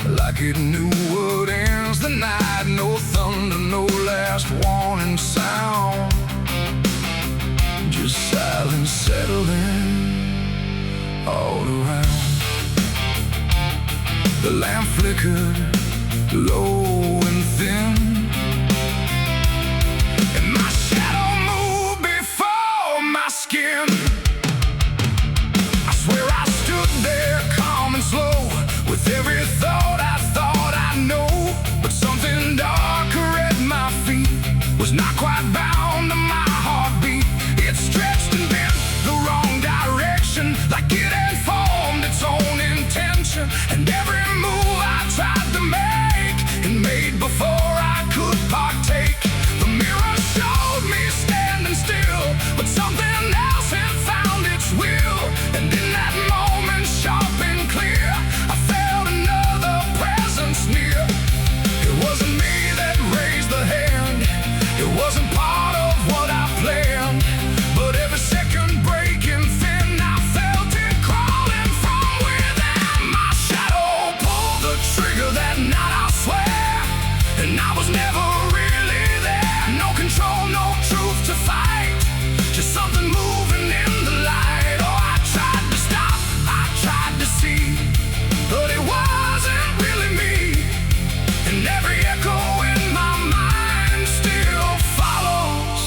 Like it knew what ends the night. No thunder, no last warning sound. Just silence settling all around. The lamp flickered low and thin, and my shadow moved before my skin. I swear I stood there calm and slow, with every thought I know. But something darker at my feet was not quite bound to my heartbeat. It stretched and bent the wrong direction, like it had formed its own intention. And every move I tried to make, and made before I could partake. The mirror showed me standing still, but something else had found its will. And in that moment, sharp and clear, I felt another presence near. It wasn't me that raised the hand, it wasn't part of what I planned. But every second breaking thin, I felt it crawling from within. My shadow pulled the trigger that night, I swear, and I was never really there. No control, no truth to fight, just something moving in the light. Oh, I tried to stop, I tried to see, but it wasn't really me. And every echo in my mind still follows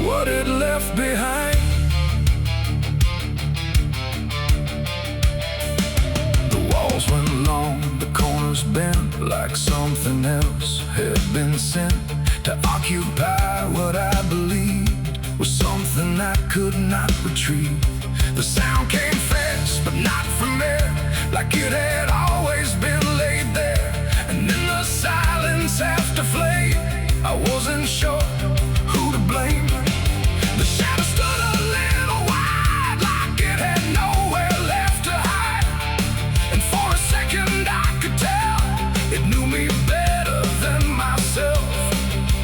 what it left behind. The walls went long, the corners bent, like something else had been sent to occupy what I believed was something I could not retrieve. The sound came fast, but not from there, like it had always been laid there. And in the silence after flame, I wasn't sure who to blame. The shadow stood a little wide, like it had nowhere left to hide. And for a second I could tell it knew me better than myself.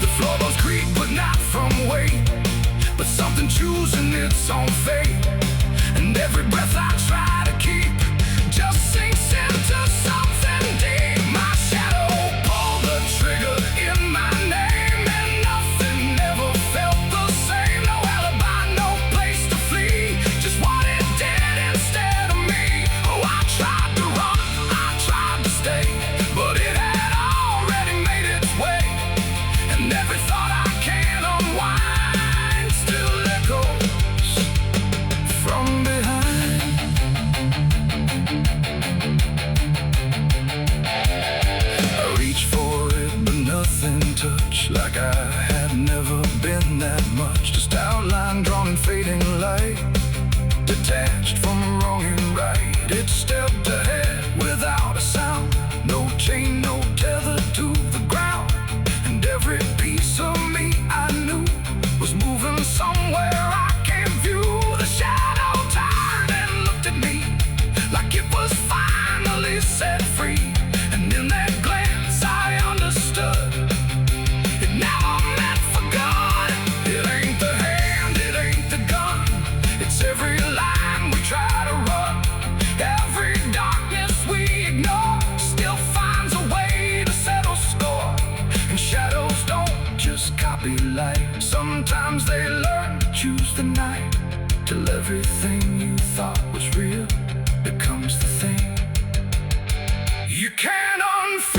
The floorboards creaked, but not from weight, but something choosing its own fate. And every breath I try to keep just sinks into something deep. My shadow pulled the trigger in my name, and nothing ever felt the same. No alibi, no place to flee, just what it did instead of me. Oh, I tried to run, I tried to stay, but it had already made its way. And every thought I can't unwind still echoes from behind. I reached for it, but nothing touched, like I had never been that much. Just outline drawn in fading light, detached from wrong and right. It stepped ahead without a sound, no chain, no tether to the ground. And every piece of me I knew was moving somewhere I can't view. The shadow turned and looked at me, like it was finally set free. And in that glance I understood it never meant for good. It ain't the hand, it ain't the gun, it's every line we try to run. Every darkness we ignore still finds a way to settle score. And shadows don't just copy light, sometimes they learn to choose the night, till everything you thought was real becomes the thing you can't unfeel.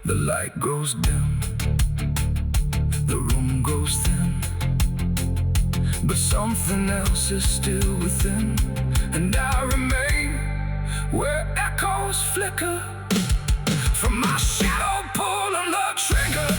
The light grows dim, the room grows thin, but something else is still within. And I remain where echoes flicker from my shadow pulling the trigger.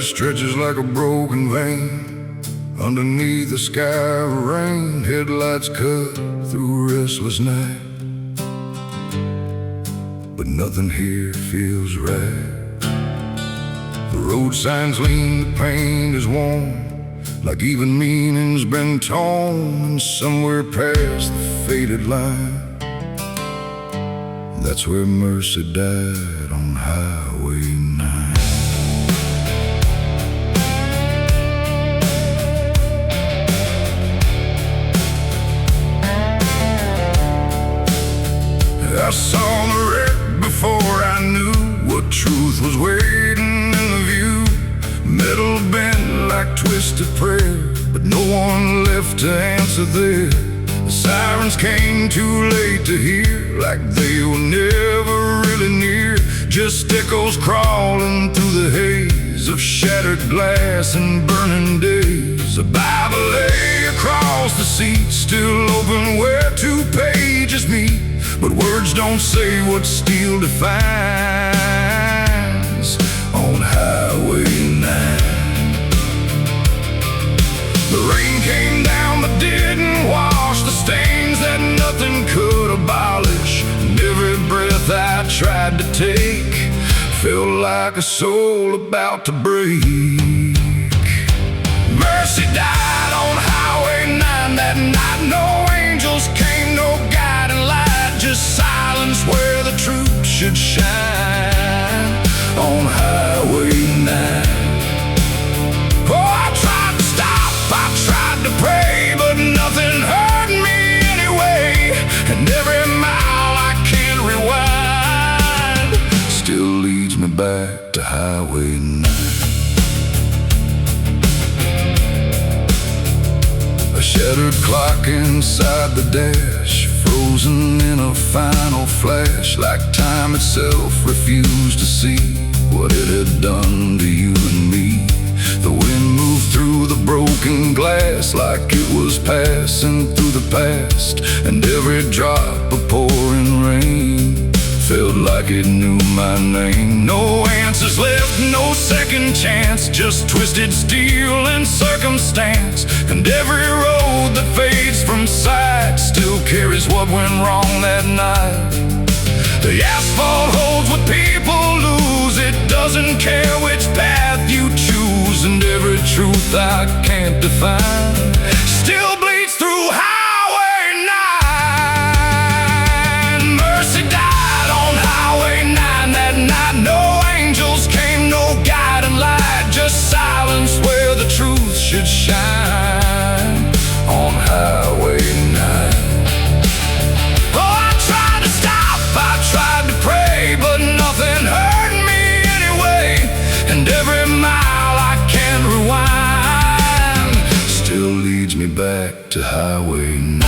Stretches like a broken vein underneath the sky of rain. Headlights cut through a restless night, but nothing here feels right. The road signs lean, the paint is worn, like even meaning's been torn. And somewhere past the faded line, that's where mercy died on Highway 9. I saw the wreck before I knew what truth was waiting in the view. Metal bent like twisted prayer, but no one left to answer there. The sirens came too late to hear, like they were never really near. Just echoes crawling through the haze of shattered glass and burning days. A Bible lay across the seat, still open where two pages meet. But words don't say what steel defines on Highway 9. The rain came down but didn't wash the stains that nothing could abolish. And every breath I tried to take felt like a soul about to break. Mercy died on Highway 9 that night. No angels came, no guiding light, just silence where the truth should shine on Highway 9. Oh, I tried to stop, I tried to pray, but nothing hurt me anyway. And every mile I can't rewind still leads me back to Highway 9. A shattered clock inside the dash, frozen in a final flash, like time itself refused to see what it had done to you and me. The wind moved through the broken glass like it was passing through the past, and every drop of pouring rain felt like it knew my name. No answers left, no second chance, just twisted steel and circumstance. And every road that fades from sight still carries what went wrong that night. The asphalt holds what people lose, it doesn't care which path you choose. And every truth I can't define still bleeds through Highway 9. Mercy died on Highway 9 that night. No angels came, no guiding light, just silence where the truth should shine on Highway 9. Oh, I tried to stop, I tried to pray, but nothing hurt me anyway. And every mile I can't rewind still leads me back to Highway 9.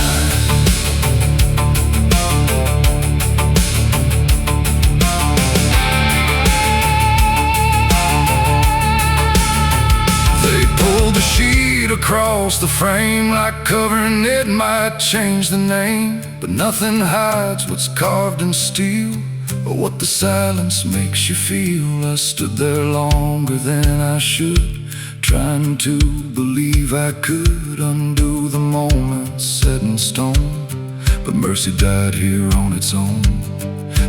They pulled the sheet across the frame, like covering it might change the name. But nothing hides what's carved in steel, or what the silence makes you feel. I stood there longer than I should, trying to believe I could undo the moment set in stone. but mercy died here on its own.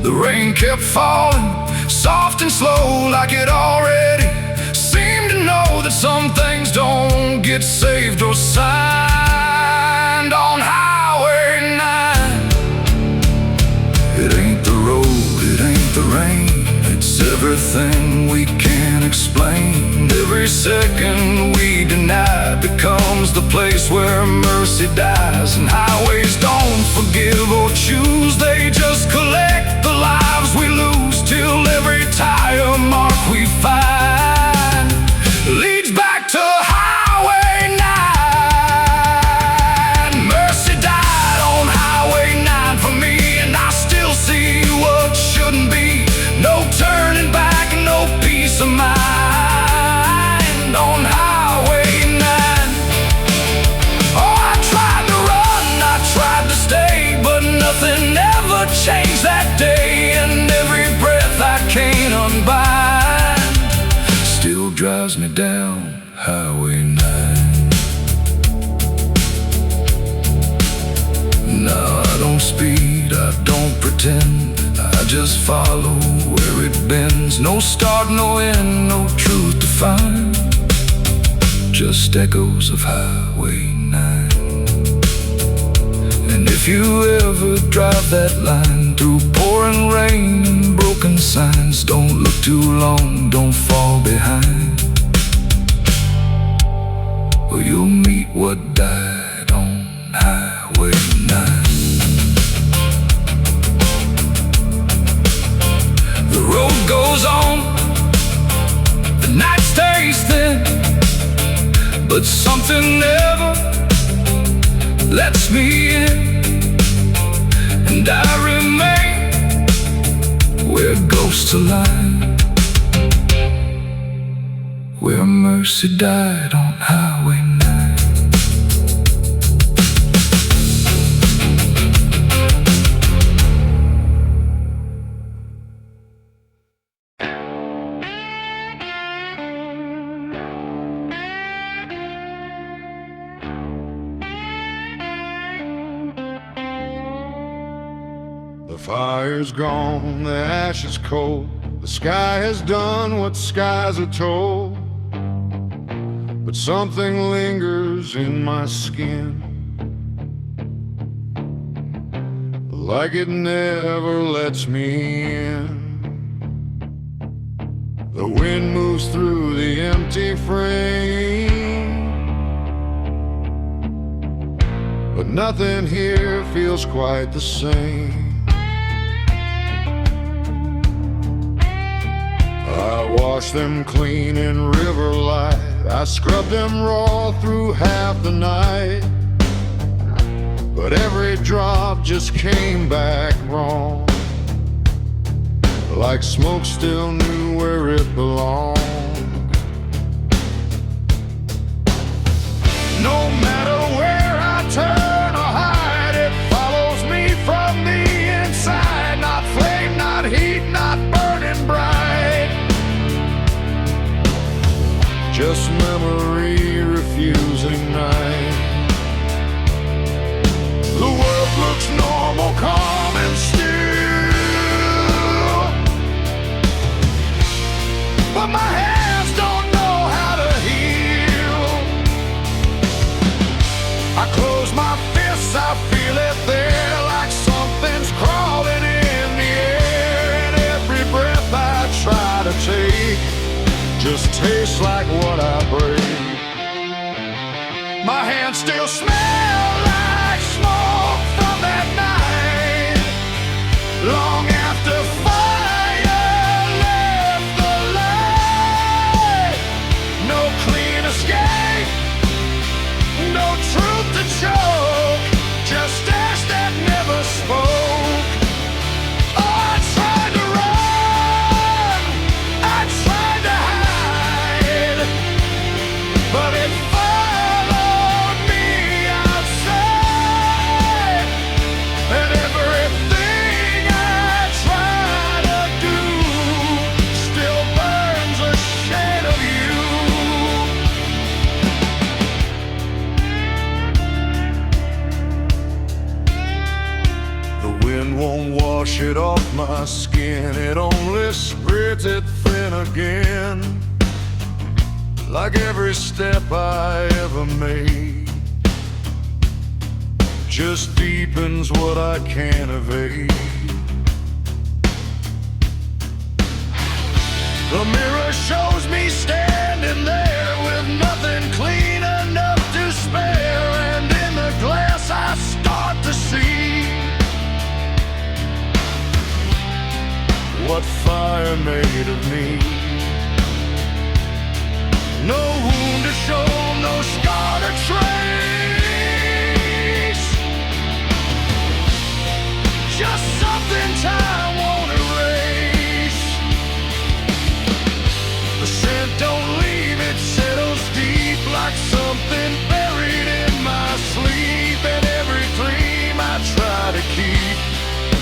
The rain kept falling, soft and slow, like it already seemed to know that some things don't get saved or signed on Highway 9. It ain't the road, it ain't the rain, it's everything we can't explain. Every second we deny becomes the place where mercy dies. And highways don't forgive or choose, they just collect the lives we lose, till every tire mark we find leads back to Highway 9. Mercy died on Highway 9 for me, and I still see what shouldn't be. No turning back, no peace of mind on Highway 9. Oh, I tried to run, I tried to stay, but nothing ever changed that day. And every breath I can't unbind still drives me down Highway 9. No, I don't speed, I don't pretend, I just follow where it bends. No start, no end, no truth to find, just echoes of Highway 9. And if you ever drive that line through pouring rain and broken signs, don't look too long, don't fall behind, or you'll meet what died on Highway 9. The road goes on, the night stays thin, but something never lets me in. And I remain where ghosts align, where mercy died on Highway 9. The fire's gone, the ash is cold, the sky has done what skies are told. But something lingers in my skin, like it never lets me in. The wind moves through the empty frame, but nothing here feels quite the same. I washed them clean in river light, I scrubbed them raw through half the night, but every drop just came back wrong, like smoke still knew where it belonged. No matter where I turn or hide, it follows me from the inside. Not flame, not heat, not burning bright, just memory refusing night. The world looks normal, calm and still, but my hands don't know how to heal. I close my fists, I feel it there, like something's crawling in the air. And every breath I try to take just tastes like what I break. My hands still smell like smoke from that night, long after fire left the light. No clean escape, no truth to choke, just ash that never spoke. Oh, I tried to run, I tried to hide, but it followed me outside. And everything I wind won't wash it off my skin, it only spreads it thin again. Like every step I ever made just deepens what I can't evade. The mirror shows me standing there with nothing clean enough to spare, and in the glass I start to see what fire made of me. No wound to show, no scar to trace, just something time won't erase. The scent don't leave, it settles deep like something buried in my sleep. And every dream I try to keep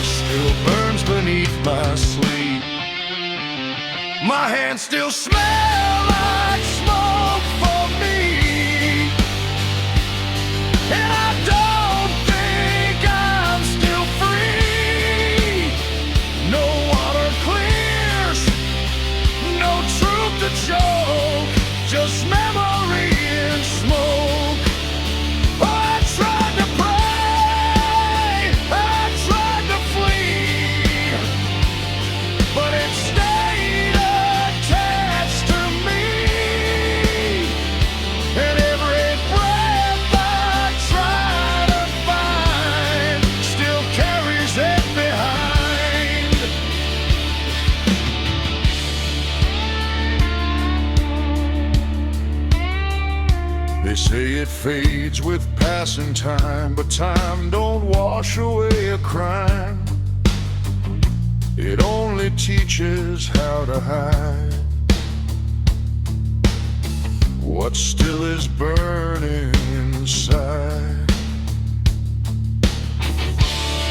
still burns beneath my sleep. My hands still smell like smoke for me, and I don't think I'm still free. No water clears, no truth to choke, just memory and smoke. Oh, I tried to pray, I tried to flee, but it stayed attached to me. And every breath I try to find still carries it behind. They say it fades with passing time, but time don't wash away a crime. It only teaches how to hide what still is burning inside.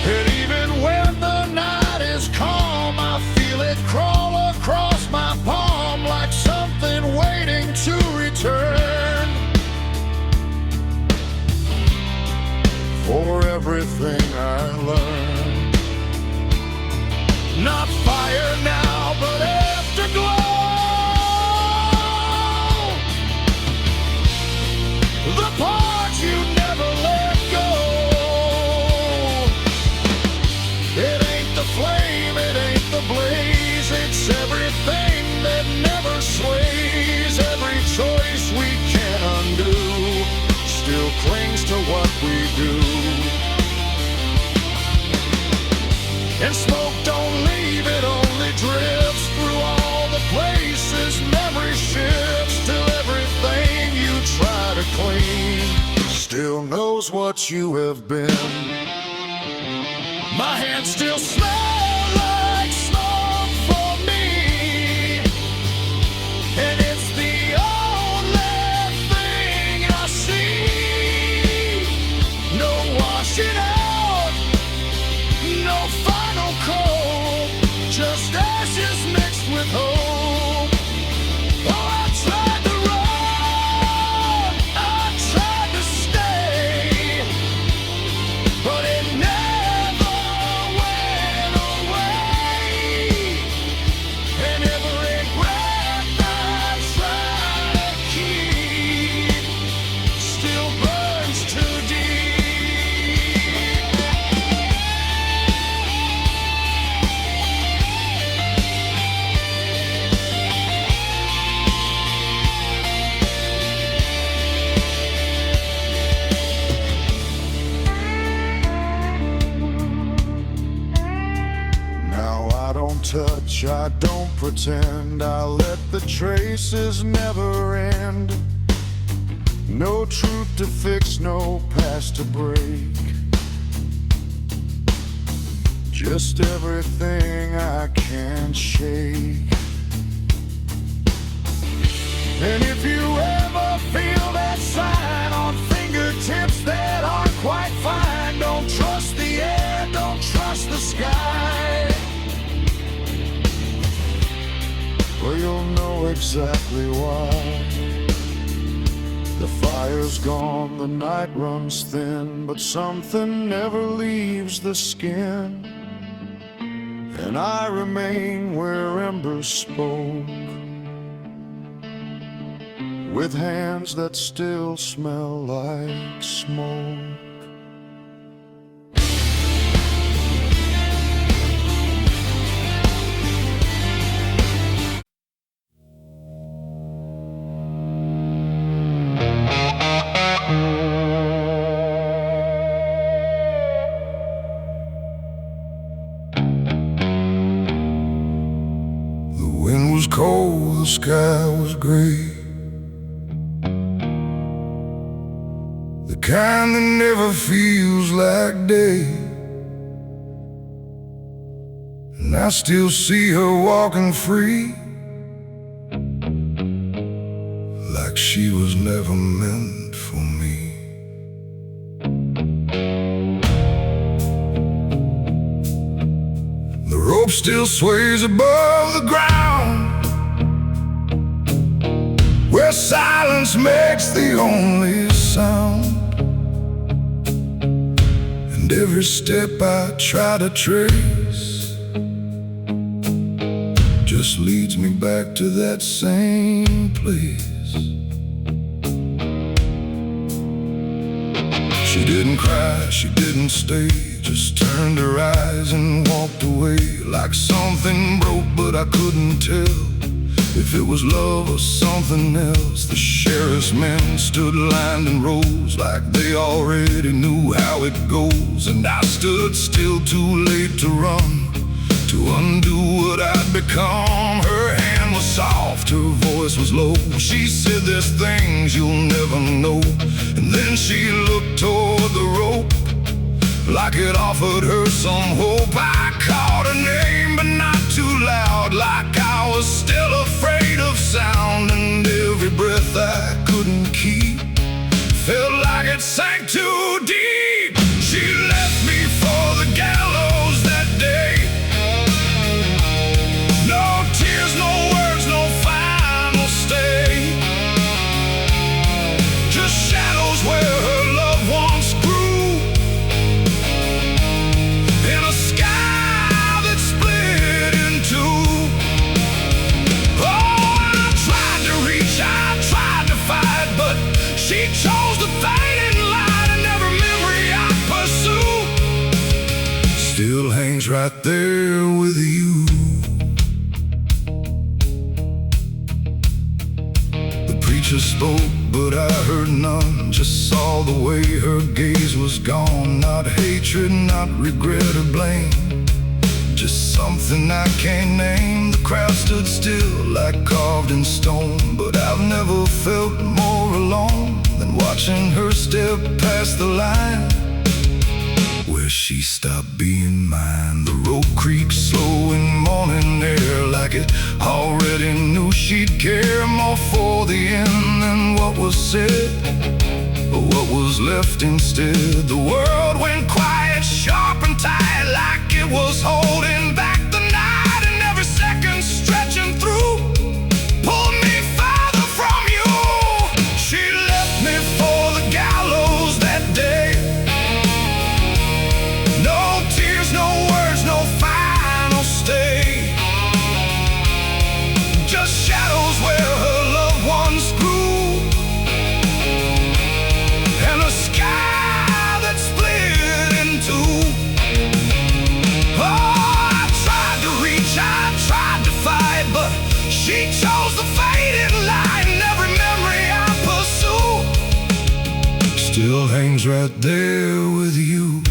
And even when the night is calm, I feel it crawl across my palm like something waiting to return. For everything I learned, not fire now, but afterglow. The part you never let go. It ain't the flame, it ain't the blaze, it's everything that never sways. Every choice we can't undo still clings to what we do. And smoke don't leave, it only drifts through all the places memory shifts, till everything you try to clean still knows what you have been. My hands still smell like smoke for me, and it's the only thing I see. No washing out, no final coat, just ashes mixed with hope. Oh, I tried to run, I tried to stay, but it never went away. And every breath I try to keep still burns too deep. Now I don't touch, I don't pretend, I let the traces never end. No truth to fix, no past to break, just everything I can't shake. And if you ever feel that sign on fingertips that aren't quite fine, don't trust the air, don't trust the sky, or you'll know exactly why. The fire's gone, the night runs thin, but something never leaves the skin. and I remain where embers spoke, with hands that still smell like smoke. The wind was cold, the sky was gray, the kind that never feels like day. And I still see her walking free, like she was never meant for me. The rope still sways above the ground, where silence makes the only sound. And every step I try to trace just leads me back to that same place. She didn't cry, she didn't stay, just turned her eyes and walked away, like something broke but I couldn't tell if it was love or something else. The sheriff's men stood lined in rows, like they already knew how it goes. And I stood still, too late to run, to undo what I'd become. Her hand was soft, her voice was low. She said, "There's things you'll never know." And then she looked toward the rope, like it offered her some hope. I called her name, but not too loud, like I was still afraid of sound. And every breath I couldn't keep felt like it sank too deep. She left me for the gallows that day. No tears, no words, no final stay, just shadows where her loved ones grew, in a sky that split in two. Oh, I tried to reach, I tried to fight, but she chose the fading light, and every memory I pursue still hangs right there with you. The preacher spoke, but I heard none, just saw the way her gaze was gone. Not hatred, not regret or blame, just something I can't name. The crowd stood still, like carved in stone, but I've never felt more alone than watching her step past the line where she stopped being mine. The rope creaked slow in morning air, like it already knew she'd care more for the end than what was said, but what was left instead. The world went quiet, sharp and tight, like it was holding back the night, and every second stretching through pulled me farther from you. She left me for the gallows that day. No tears, no words, no final stay, just shadows where her loved ones grew, and a sky that split in two. Oh, I tried to reach, I tried to fight, but she chose the fading light, and every memory I pursue still hangs right there with you.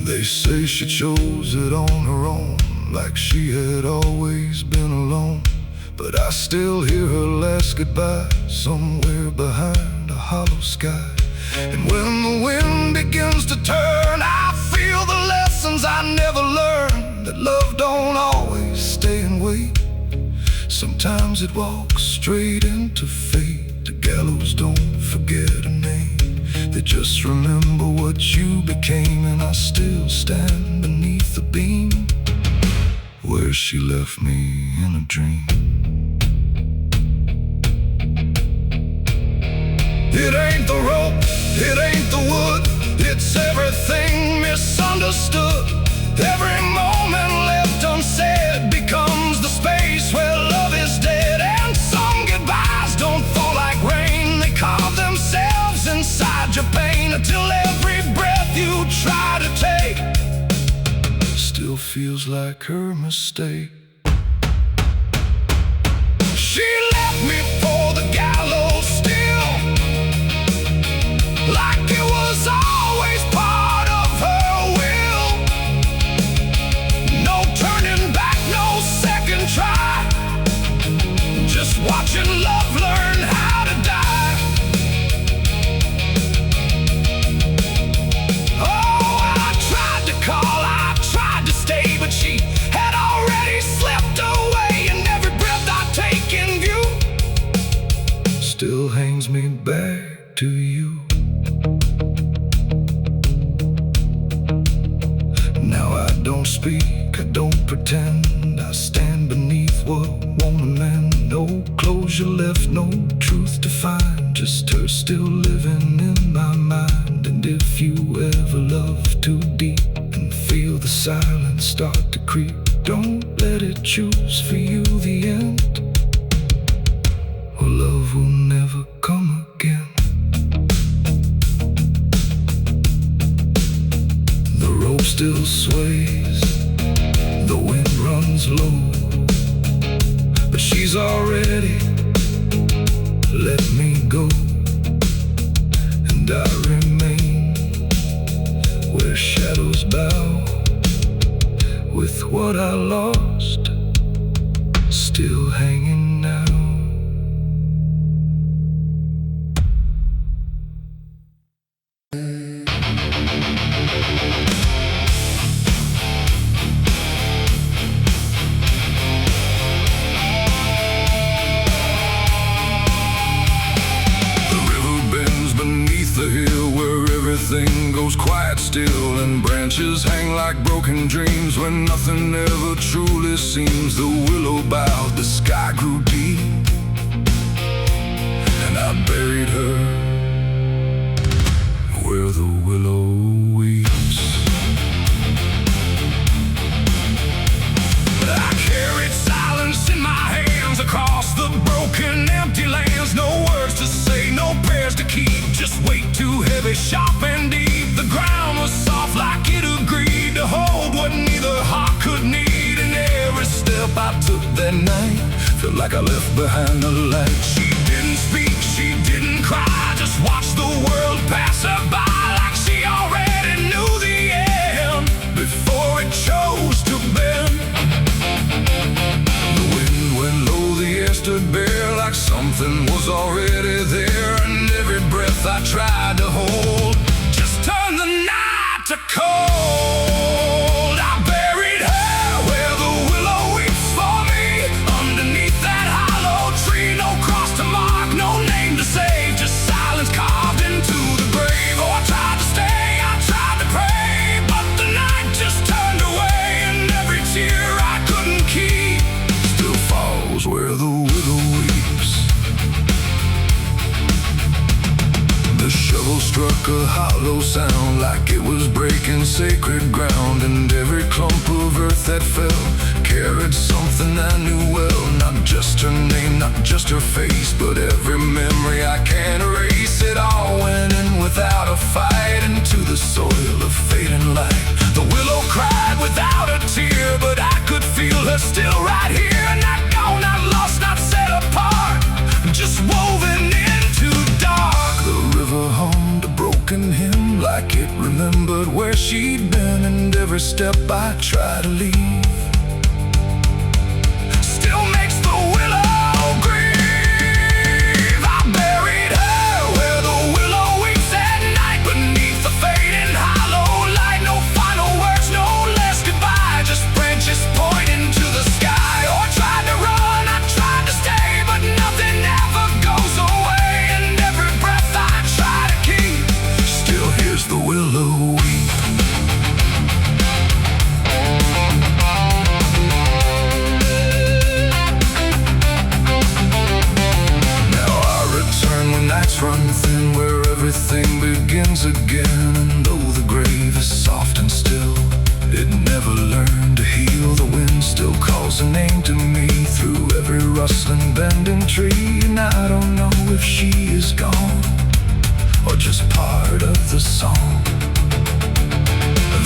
They say she chose it on her own, like she had always been alone, but I still hear her last goodbye somewhere behind a hollow sky. And when the wind begins to turn, I feel the lessons I never learned, that love don't always stay and wait. Sometimes it walks straight into fate. The gallows don't forget a name, they just remember what you became. And I still stand beneath the beam where she left me in a dream. It ain't the rope, it ain't the wood, It's everything misunderstood. Every moment left unsaid becomes the space where love is dead. And some goodbyes don't fall like rain. They carve themselves inside your pain, until every breath you try to take still feels like her mistake. She left me for the gallows still, like it was always part of her will. No turning back, no second try, just watching love learn how to die. Oh, I tried to call, I tried to stay, but she had already slipped away. And every breath I take in view still hangs me back to you. Now I don't speak, I don't pretend. I stand beneath what won't amend. No closure left, no truth to find, just her still living in my mind. And if you ever love too deep and feel the silence start to creep, don't let it choose for you the end, or love will never come again. The rope still sways, the wind runs low, but she's already let me go. And I remain where shadows bow, with what I lost still hanging now. The hill where everything goes quiet still, and branches hang like broken dreams when nothing ever truly seems. The willow bowed, the sky grew deep, and I buried her where the willow weeps. I carried silence in my hands across the broken, empty lands. No words to say, no prayers to keep, just weight too heavy, sharp and deep. The ground was soft like it agreed to hold what neither heart could need. And every step I took that night felt like I left behind the light. She didn't speak, she didn't cry, just watched the world pass her by, like she already knew the end before it chose to bend. The wind went low, the air stood bare, like something was already there. And every breath I tried to hold just turned the night to cold. I buried her where the willow weeps for me, underneath that hollow tree. No cross to mark, no name to save, just silence carved into the grave. Oh, I tried to stay, I tried to pray, but the night just turned away. And every tear I couldn't keep still falls where the willow weeps. The shovel struck a hollow sound, like it was breaking sacred ground. And every clump of earth that fell carried something I knew well. Not just her name, not just her face, but every memory I can't erase. It all went in without a fight, into the soil of fading light. The willow cried without a tear, but I could feel her still right here. Not gone, not lost, not set apart, just woven into dark. The river hummed a broken hymn, like it remembered where she'd been. And every step I tried to leave still makes the willow grieve. I buried her where the willow weeps at night, beneath the fading hollow light. No final words, no less goodbye, just branches pointing to the sky. Oh, I tried to run, I tried to stay, but nothing ever goes away. And every breath I try to keep still hears the willow weep. again, and though the grave is soft and still, it never learned to heal. The wind still calls a name to me through every rustling bending tree. And I don't know if she is gone or just part of the song.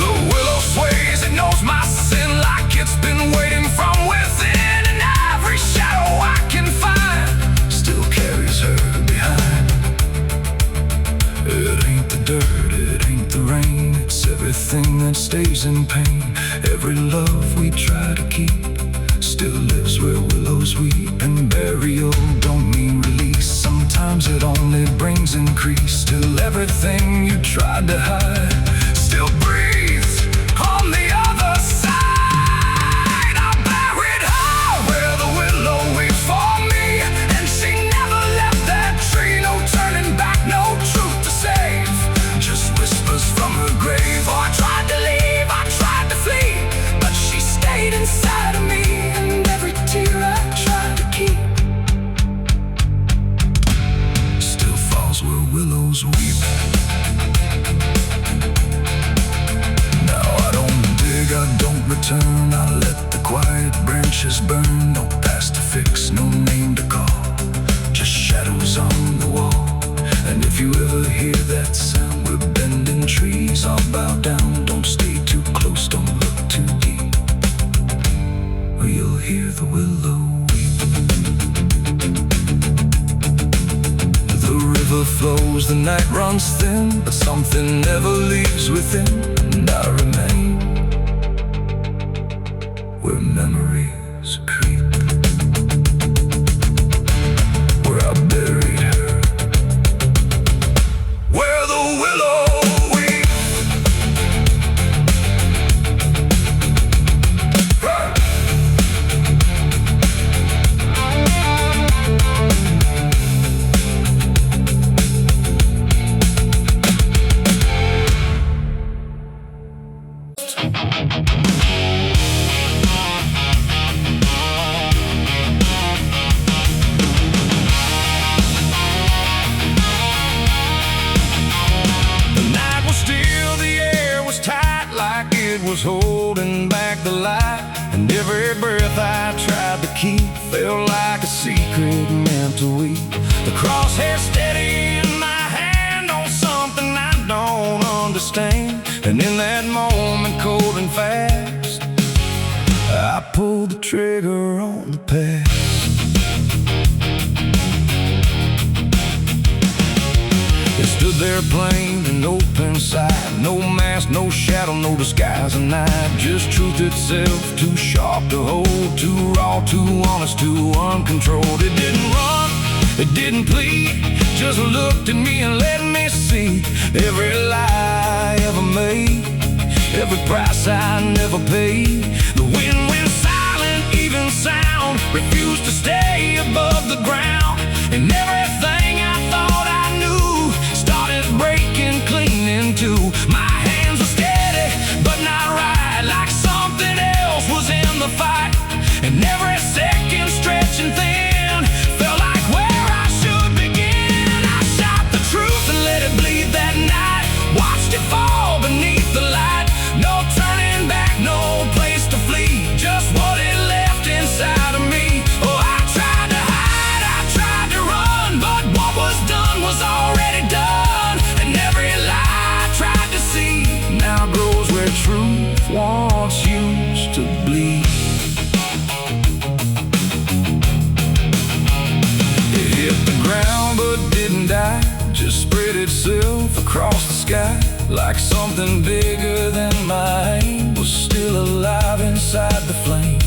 The willow sways, it knows my sin like it's been waiting from within. And every shadow I can find still carries her behind. It ain't the dirt, it ain't the rain, it's everything that stays in pain. Every love we try to keep still lives where willows weep. And burial don't mean release, sometimes it only brings increase. Still everything you tried to hide still breathes on the other side. I buried her where the willow weeps for me, and she never left that tree. No turning back, no truth to save, just whispers from her grave. Oh, I tried to leave, I tried to flee, but she stayed inside of me. And every tear I tried to keep still falls where willows weep. Now I don't dig, I don't return, I let the quiet branches burn. No past to fix, no name to call, just shadows on the wall. And if you ever hear that sound, we're bending trees, I'll bow down. Don't stay too close, don't look too deep, or you'll hear the willow weep. The river flows, the night runs thin, but something never leaves within. And I remain where memories creep, where I buried her, where the willow weeps. Was holding back the light, and every breath I tried to keep felt like a secret meant to weep. The crosshair steady in my hand on something I don't understand, and in that moment, cold and fast, I pulled the trigger on the past. It stood there plain and open sight, no mask, no shadow, no disguise, and night, just truth itself, too sharp to hold, too raw, too honest, too uncontrolled. It didn't run, it didn't plead, just looked at me and let me see every lie I ever made, every price I never paid. The wind went silent, even sound refused to stay above the ground, and everything I thought I knew started breaking clean in two. My hands were steady, but not right, like something else was in the fight, and every second stretching thin felt like where I should begin. I shot the truth and let it bleed that night, watched it fall beneath the light. No turning back, no place to flee, just what it left inside of me. Oh, I tried to hide, I tried to run, but what was done was already done, and every lie I tried to see now grows where truth once used to bleed. It hit the ground but didn't die, just spread itself across the sky, like something bigger than my aim was still alive inside the flame.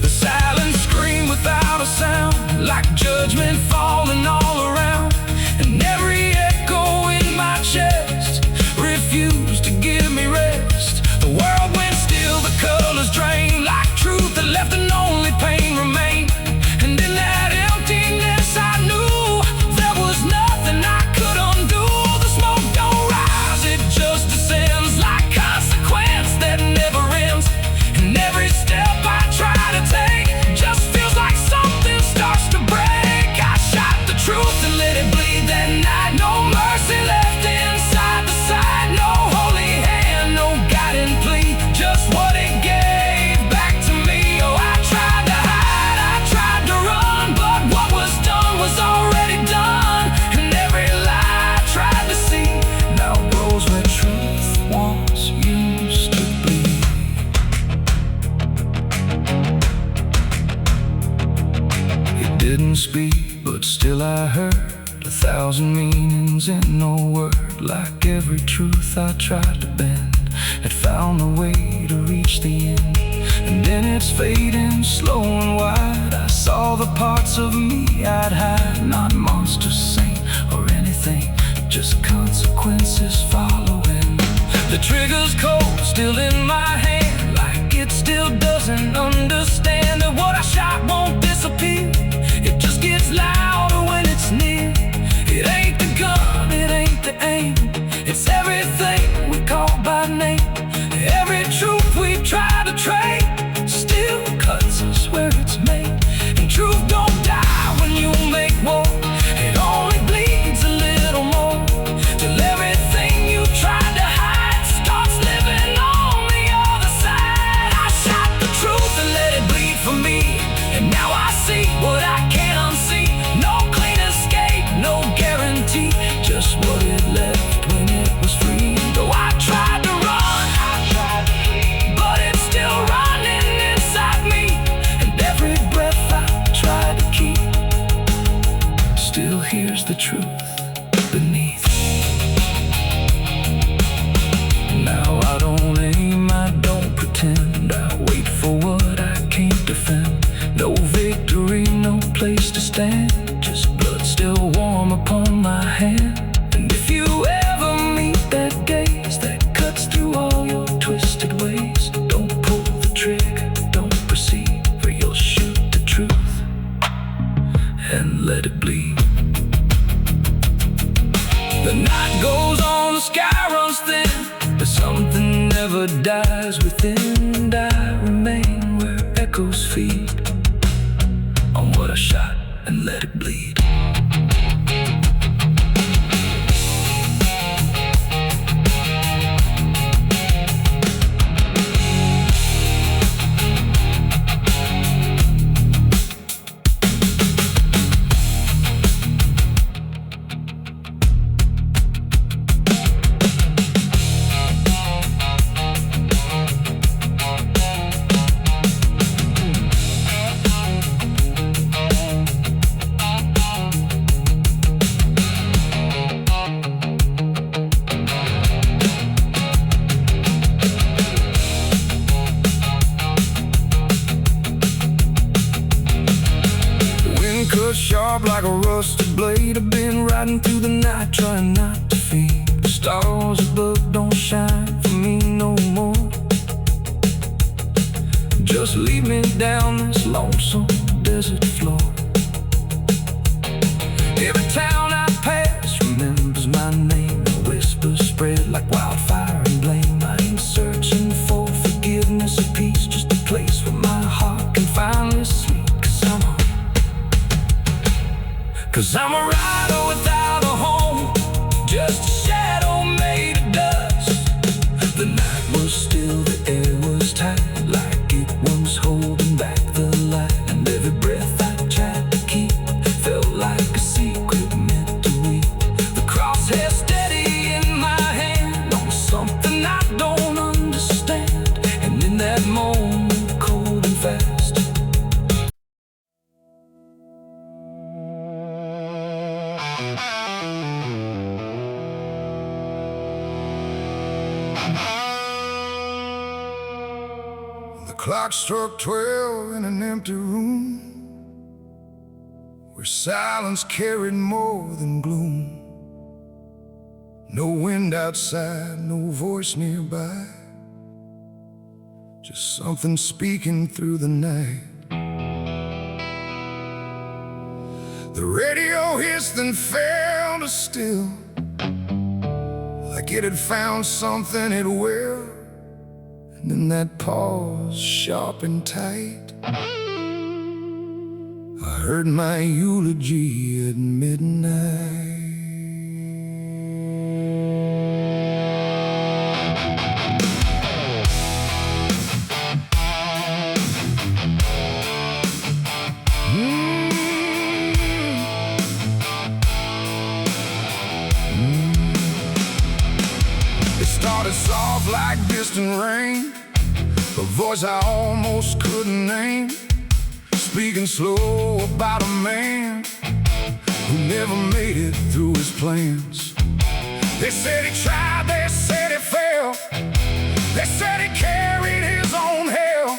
The silence screamed without a sound, like judgment falling all around, and every echo in my chest refused to give me rest. The world went still, the colors drained, like truth that left and only pain remained. And in that emptiness I knew there was nothing I could undo. The smoke don't rise, it just descends, like consequence that never ends. And every step I try to take just feels like something starts to break. I shot the truth and speak, but still I heard 1,000 meanings in no word. Like every truth I tried to bend had found a way to reach the end. And in its fading, slow and wide, I saw the parts of me I'd hide. Not monster, saint, or anything, just consequences following. The trigger's cold, still in my hand, like it still doesn't understand that what I shot won't disappear. It just gets louder when it's near. It ain't the gun, it ain't the aim, it's everything we call by name. Every truth we try to trade still cuts us where it's made. And truth don't die when you make war, it only bleeds a little more, till everything you tried to hide starts living on the other side. I shot the truth and let it bleed for me, and now I see what I can't unsee. No clean escape, no guarantee, just what it left when it was free. Though I tried to run, but it's still running inside me, and every breath I try to keep still hears the truth beneath. Now I don't aim, I don't pretend, I wait for what I can't defend. No victory, no place to stand, just blood still warm upon my hand. And if you ever meet that gaze that cuts through all your twisted ways, don't pull the trigger, don't proceed, for you'll shoot the truth and let it bleed. The night goes on, the sky runs thin, but something never dies within. And I remain where echoes feed on what I shot and let it bleed. Sharp like a rusted blade, I've been riding through the night trying not to fade. The stars above don't shine for me no more. Just lead me down this lonesome desert floor. Every town I pass remembers my name, and whispers spread like wildfire and blame. I ain't searching for forgiveness or peace, just a place where my heart can finally sleep. Cause I'm a rider without a home, just a shadow made of dust. The night was still, the air was tight, like it was holding back the light. And every breath I tried to keep felt like a secret meant to weep. The crosshair steady in my hand on something I don't understand. And in that moment, cold and fast, the clock struck 12 in an empty room, where silence carried more than gloom. No wind outside, no voice nearby, just something speaking through the night. The radio hissed and fell to still, like it had found something it will. And in that pause, sharp and tight, I heard my eulogy at midnight. It started soft like distant rain, a voice I almost couldn't name, speaking slow about a man who never made it through his plans. They said he tried, they said he failed, they said he carried his own hell,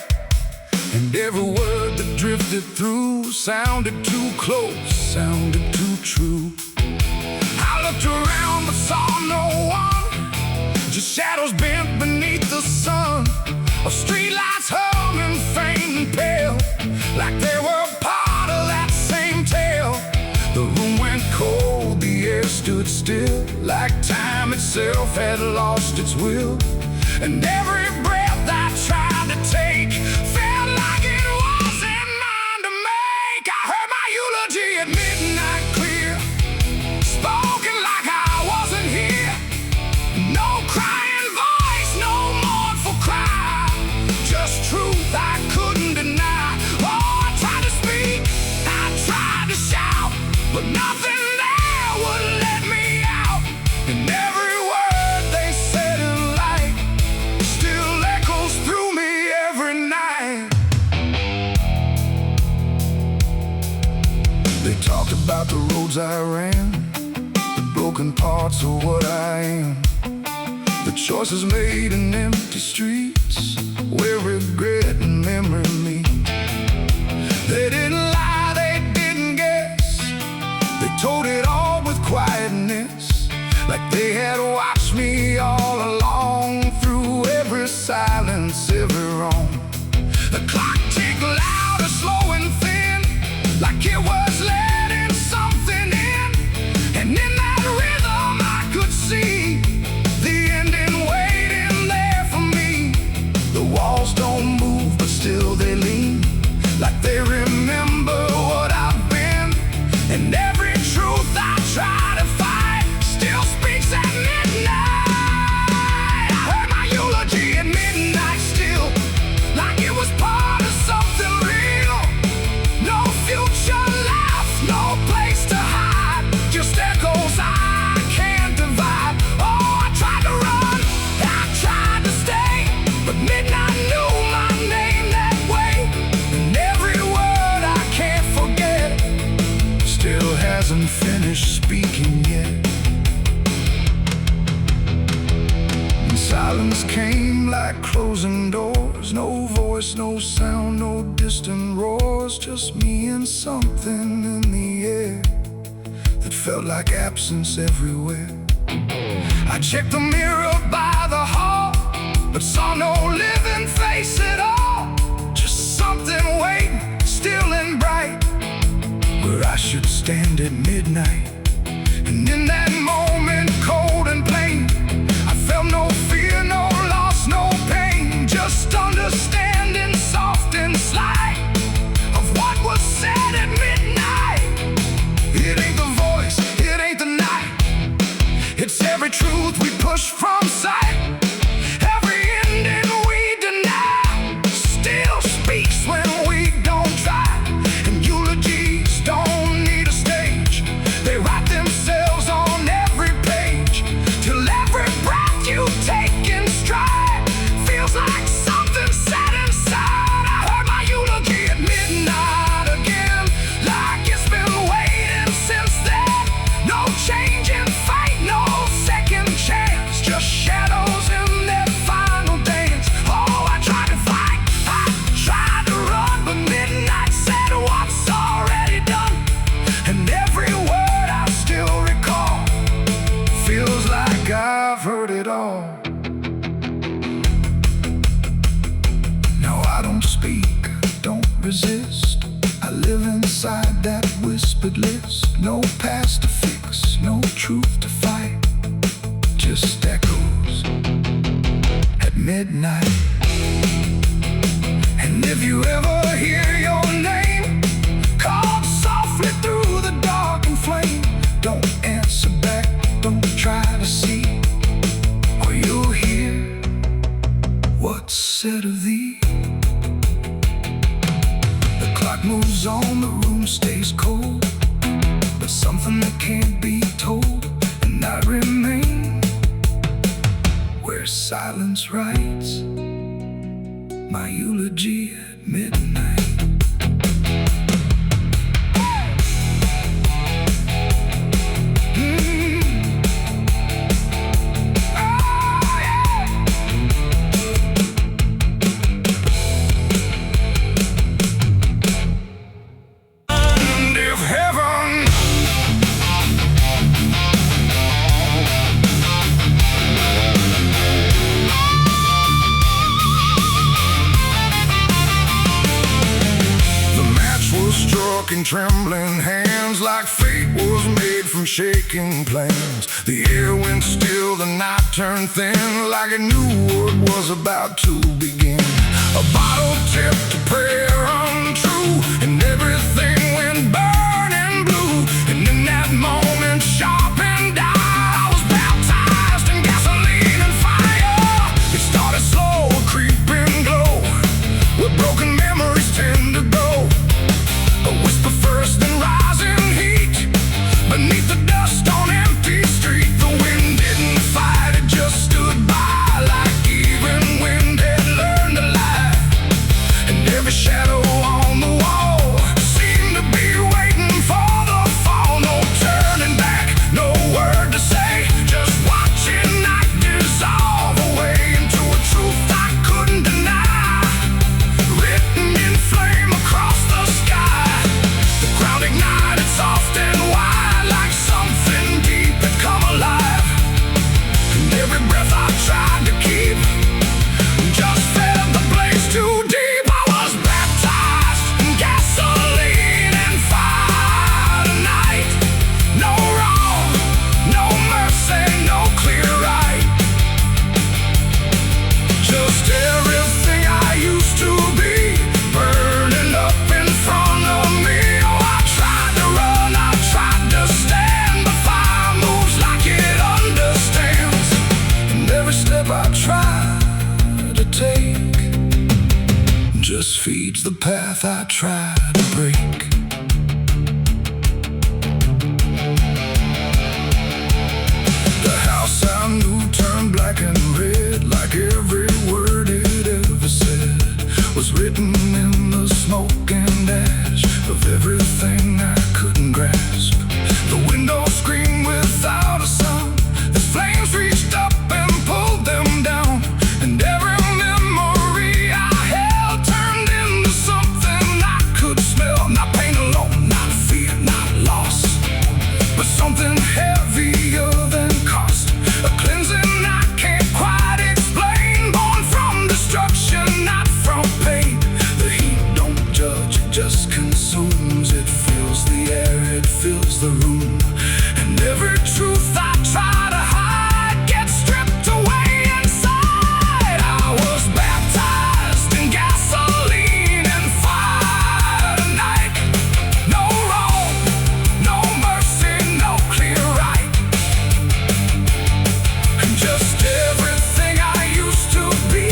and every word that drifted through sounded too close, sounded too true. I looked around but saw no one, just shadows bent beneath the sun, of streetlights humming faint and pale, like they were part of that same tale. The room went cold, the air stood still, like time itself had lost its will. And every breath I tried to take felt like it wasn't mine to make. I heard my eulogy at midnight clear, spoken like I wasn't here. No crying voice, no mournful cry, just truth I couldn't deny. Oh, I tried to speak, I tried to shout, but nothing there would let me out. And every word they said in light still echoes through me every night. They talked about the roads I ran, the broken parts of what I am, the choices made in empty streets where regret and memory meet. They didn't lie, they didn't guess, they told it all with quietness, like they had watched me all along, through every silence, every wrong. The clock ticked louder, slow and thin, like it was letting something in. And in that rhythm I could see the ending waiting there for me. The walls don't move, but still they lean, like they remember what I've been. And every truth I try to fight still speaks at midnight. I heard my eulogy at midnight still, like it was part of something real. No future left, no place to hide, just echoes I can't divide. Oh, I tried to run, I tried to stay, but midnight knew my name that way. And every word I can't forget still hasn't finished speaking yet. And silence came like closing doors, no voice, no sound, no distant roars, just me and something in the air that felt like absence everywhere. I checked the mirror by the hall, but saw no living face at all, just something waiting, still and bright, where I should stand at midnight. And in that moment, cold and plain, I felt no fear, no loss, no pain, just understanding, soft and slight, of what was said at midnight. It ain't the voice, it ain't the night, it's every truth we push from sight. Every ending we deny still speaks when we don't try. And eulogies don't need a stage, they write themselves on every page, till every breath you take in stride feels like something set inside. I heard my eulogy at midnight again, like it's been waiting since then. No change in fate, no second chance, just shadows in their final dance. Oh, I tried to fight, I tried to run, but midnight said what's already done. And every word I still recall feels like I've heard it all. No, I don't speak, don't resist, I live inside that whispered list. No past to fix, no truth to fight, just echoes at midnight. And if you ever hear your name called softly through the dark and flame, don't answer back, don't try to see, or you'll hear what's said of thee. The clock moves on, the room stays cold, but something that can't be told, and I remain where silence writes my eulogy at midnight. trembling hands, like fate was made from shaking plans. The air went still, the night turned thin, like it knew what was about to begin. A bottle tipped, a prayer untrue, and everything went burning blue. And in that moment, sharp and dire, I was baptized in gasoline and fire. It started slow, a creeping glow, where broken memories tend to go. A whisper first, then rising heat, beneath the dust on empty street. The wind didn't fight, it just stood by, like even wind had learned to lie. And every shadow on the wall seemed to be waiting for the fall. No turning back, no word to say, just watching night dissolve away into a truth I couldn't deny, written in flame across the sky. The ground ignited soft and wide, like something deep had come alive. And every breath I tried to keep just fed the blaze too deep. I was baptized in gasoline and fire tonight. No wrong, no mercy, no clear right. Just everything I used to be, burning up in front of me. Oh, I tried to run, I tried to stand, but fire moves like it understands. And every step I try to take just feeds the path I try to break. The house I knew turned black and red, like every word it ever said was written in the smoke and ash of everything I couldn't grasp. The windows screamed without a sound as flames reached up and pulled them down. And every memory I held turned into something I could smell. Not pain alone, not fear, not loss, but something heavier than cost. A cleansing I can't quite explain, born from destruction, not from pain. The heat don't judge, it just consumes. It fills the air, it fills the room. And every truth I try to hide gets stripped away inside. I was baptized in gasoline and fire tonight. No wrong, no mercy, no clear right. And just everything I used to be,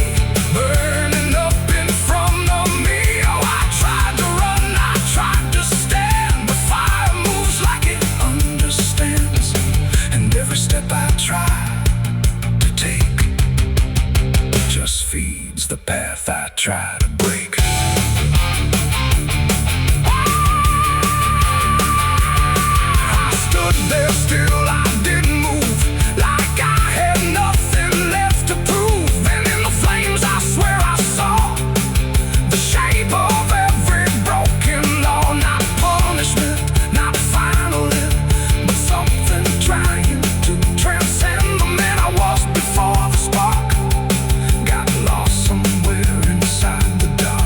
burning up in front of me. Oh, I tried to run, I tried to stand, but fire moves like it understands. And every step I try to take just feeds the path I try to break. I stood there still, I didn't move, like I had nothing left to prove. And in the flames I swear I saw the shape of every broken law. Not punishment, not final end, but something trying to transcend the man I was before the spark got lost somewhere inside the dark.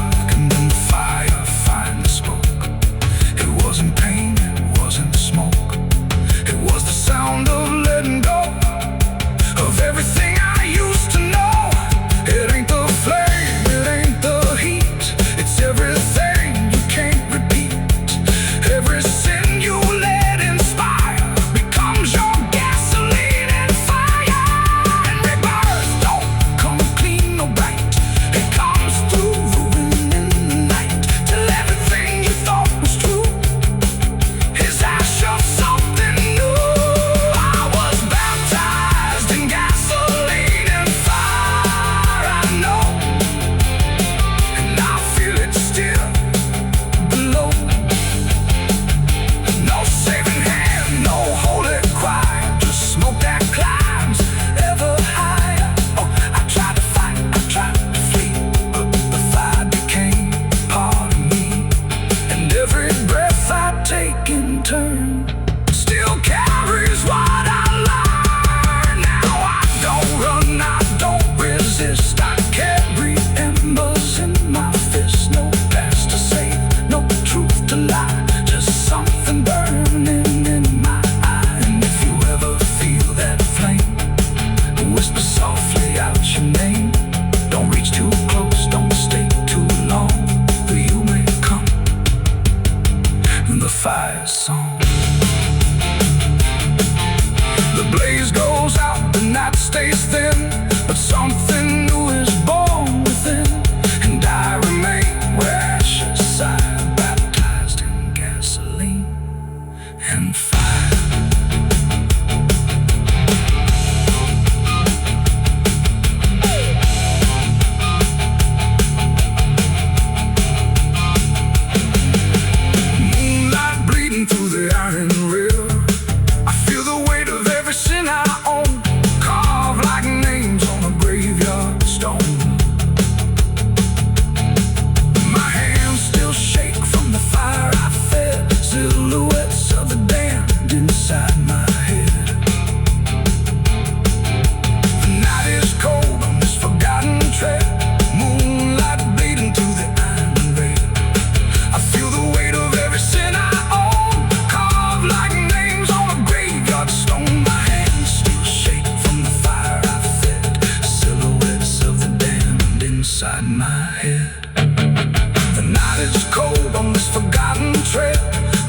inside my head. The night is cold on this forgotten trail,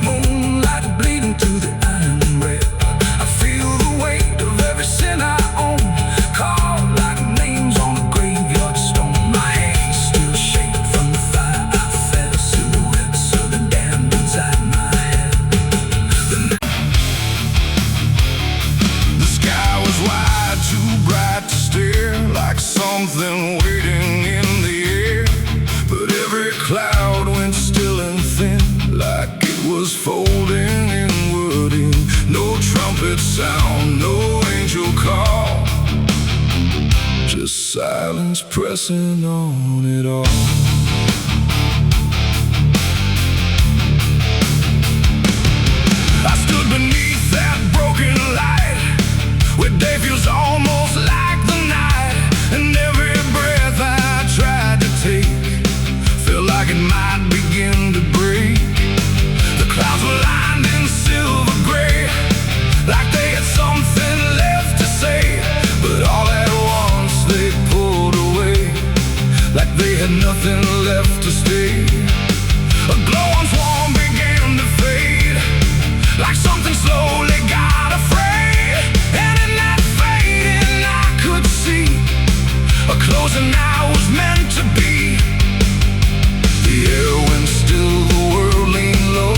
moonlight bleeding through the iron rail. I feel the weight of every sin I own, carved like names on a graveyard stone. My hands still shake from the fire I fed, silhouettes of the damned inside my head. The sky was wide, too bright to stare, like something waiting in the air. But every cloud went still and thin, like it was folding inward in. No trumpet sound, no angel call, just silence pressing on it all. I stood beneath that broken light, where day feels almost like the night, and every breath I tried to take felt like it might begin to break. The clouds were lined in silver gray, like they had something left to say, but all at once they pulled away, like they had nothing left to stay. A glow once warm began to fade, like something slowly got afraid. And in that fading I could see a closing I was meant to be. The air went still, the world leaned low,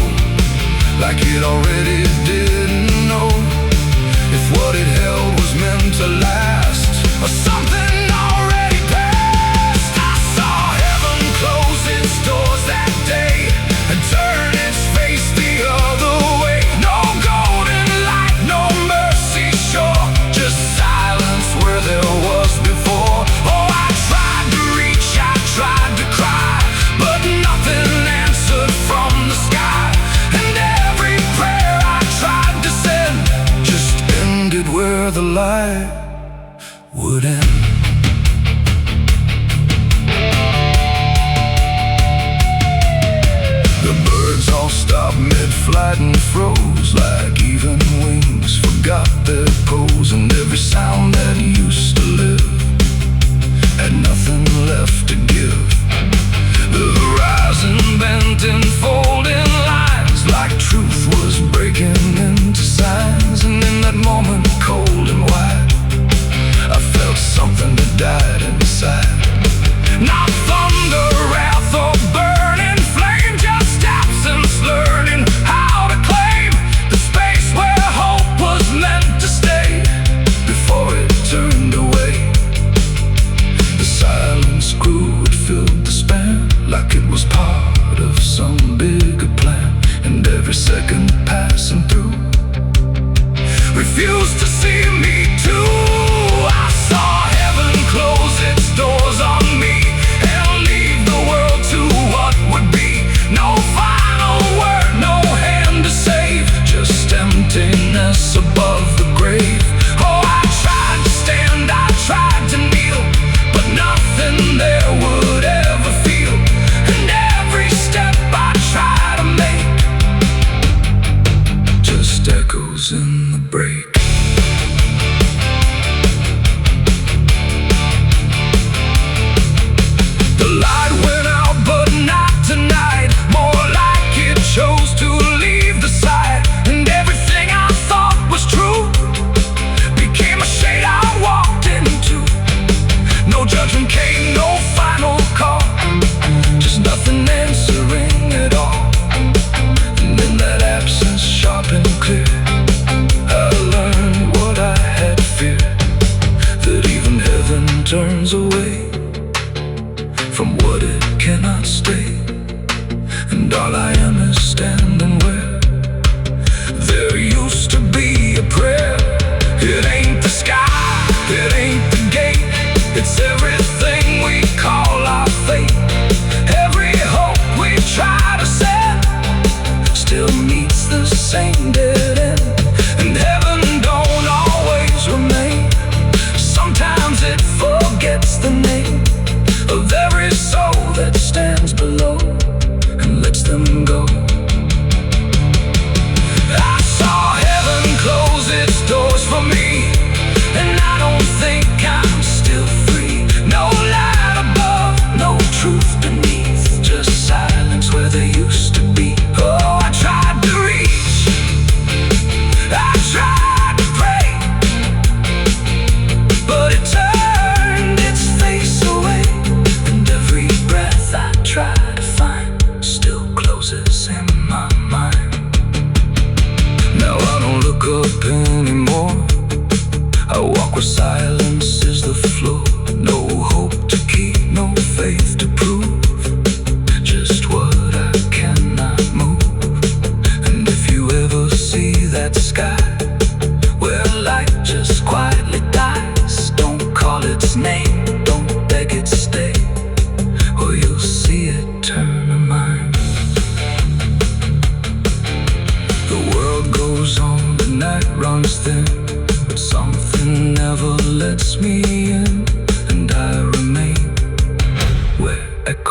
like it already didn't know if what it held was meant to last, or something already passed. I saw heaven close its doors that day and turn its face the other way. No golden light, no mercy shore, just silence where there was before. Oh, I tried to reach, I tried to cry, but nothing answered from the sky. And every prayer I tried to send just ended where the light would end. The birds all stopped mid-flight and froze, like even wings forgot their pose. And every sound that used to live had nothing left to give. The horizon bent in folding lines, like truth was breaking into signs. And in that moment, cold and wide, I felt something that died inside. Not thunder, wrath, or burning flame, just absence learning how to claim the space where hope was meant to stay before it turned away. The silence grew, it filled the span, like it was part of some bigger plan. And every second passing through refused to see me too. I saw heaven close its doors on me and leave the world to what would be. No final word, no hand to save, just emptiness above the grave. Oh, I tried to stand, I tried to kneel, but nothing there would ever feel. And every step I try to make just echoes in the break. The light went out, but not tonight, more like it chose to leave the side. And everything I thought was true became a shade I walked into. No judgment came, no final call, just nothing answering at all. And in that absence, sharp and clear, I learned what I had feared, that even heaven turns away from what it cannot stay. And all I am is standing where there used to be a prayer. It ain't the sky, it ain't the gate, it's everything we call our fate. Every hope we try to send still meets the same dead end. And heaven don't always remain, sometimes it forgets the name of every soul that stands below and lets them go.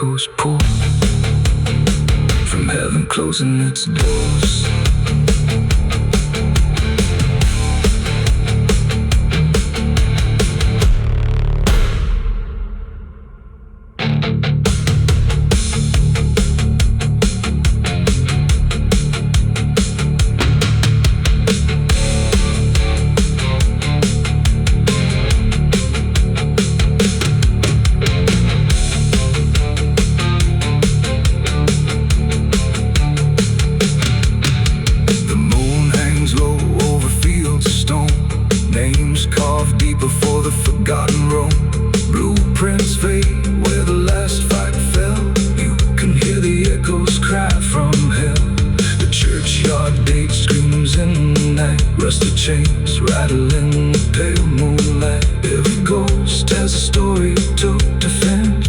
echoes pour from heaven closing its doors. Before the forgotten roam, blueprints fade where the last fight fell. You can hear the echoes cry from hell. The churchyard date screams in the night. Rusted chains rattle in the pale moonlight. Every ghost has a story to defend.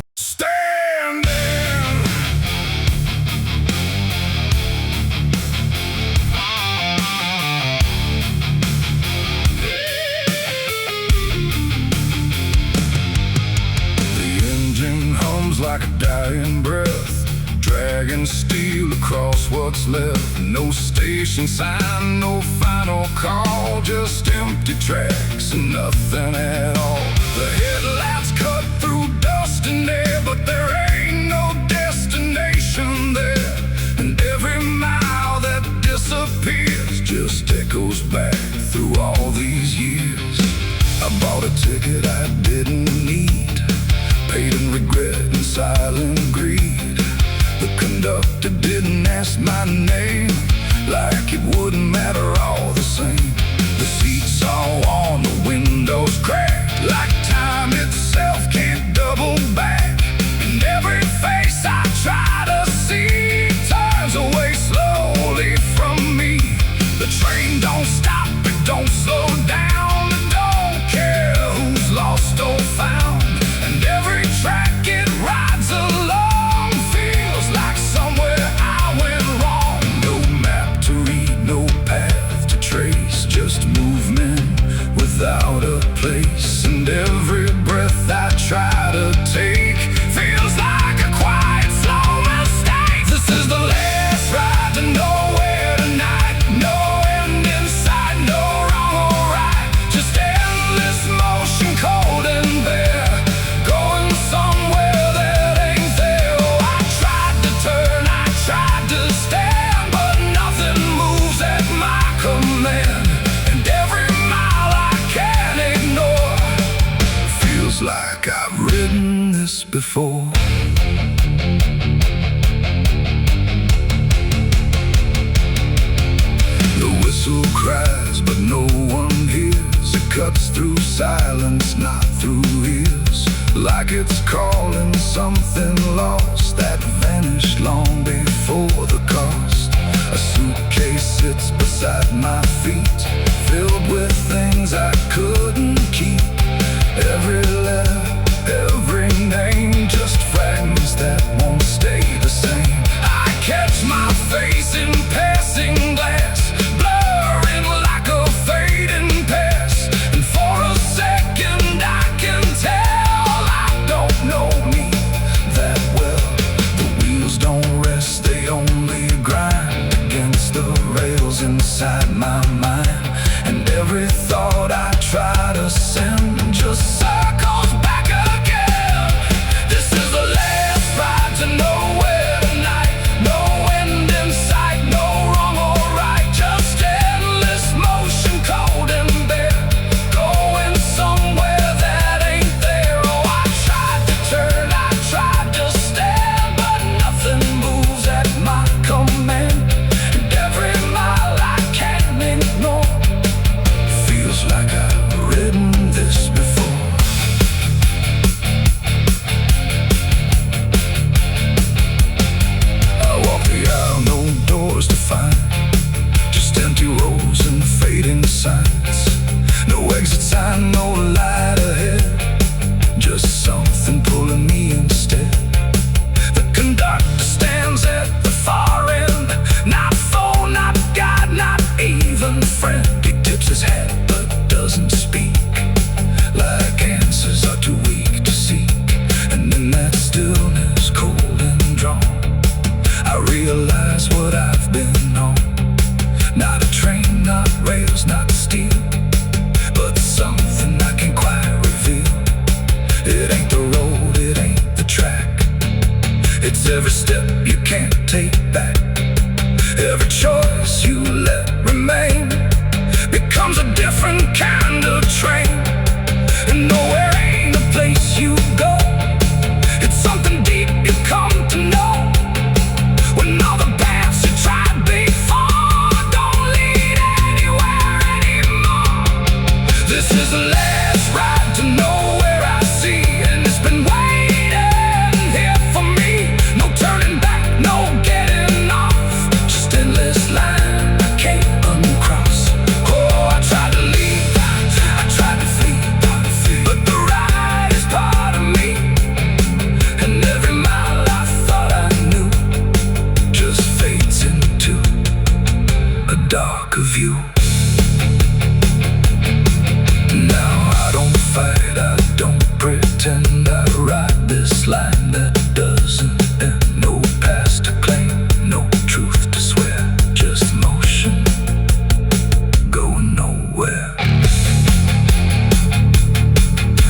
Like a dying breath, dragging steel across what's left. No station sign, no final call, just empty tracks and nothing at all. The headlights cut through dust and air, but there ain't no destination there. And every mile that disappears just echoes back through all these years. I bought a ticket I didn't need, paid in regret and silent greed. The conductor didn't ask my name, like it wouldn't matter all the same. The seats all worn, the windows cracked, like time itself can't double back. And every face I try to see turns away slowly from me. The train don't stop, it don't slow down, it don't care who's lost or found. And every track it rides along feels like somewhere I went wrong. No map to read, no path to trace, just movement without a place. And every breath I try to take feels like a quiet, slow mistake. This is the last ride to nowhere tonight. No end in sight, no wrong or right, just endless motion, cold and bare, going somewhere that ain't there. Oh, I tried to turn, I tried to stand, but nothing moves at my command. And every mile I can't ignore feels like I've ridden this before. The whistle cries, but no one hears. It cuts through silence, not through ears, like it's calling something lost that vanished long before the cost. A suitcase sits beside my feet, filled with things I couldn't keep. Every letter, every name, just fragments that won't stay the same. I catch my face in passing glass, blurring like a fading past. And for a second I can tell I don't know me that well. The wheels don't rest, they only grind against the rails inside my mind. And every thought I try to send just circles back again. every step you can't take back. Every choice you let remain becomes a different kind of train. And nowhere ain't a place you go, it's something deep you come to know. When all the paths you tried before don't lead anywhere anymore. This is the last ride to nowhere I see, and it's been waiting here for me. No turning back, no getting off, just endless line I can't uncross. Oh, I tried to leave, I tried to flee, but the ride is part of me. And every mile I thought I knew just fades into a darker view. Now I don't fight, I don't pretend, I ride this line that doesn't end. No past to claim, no truth to swear, just motion going nowhere.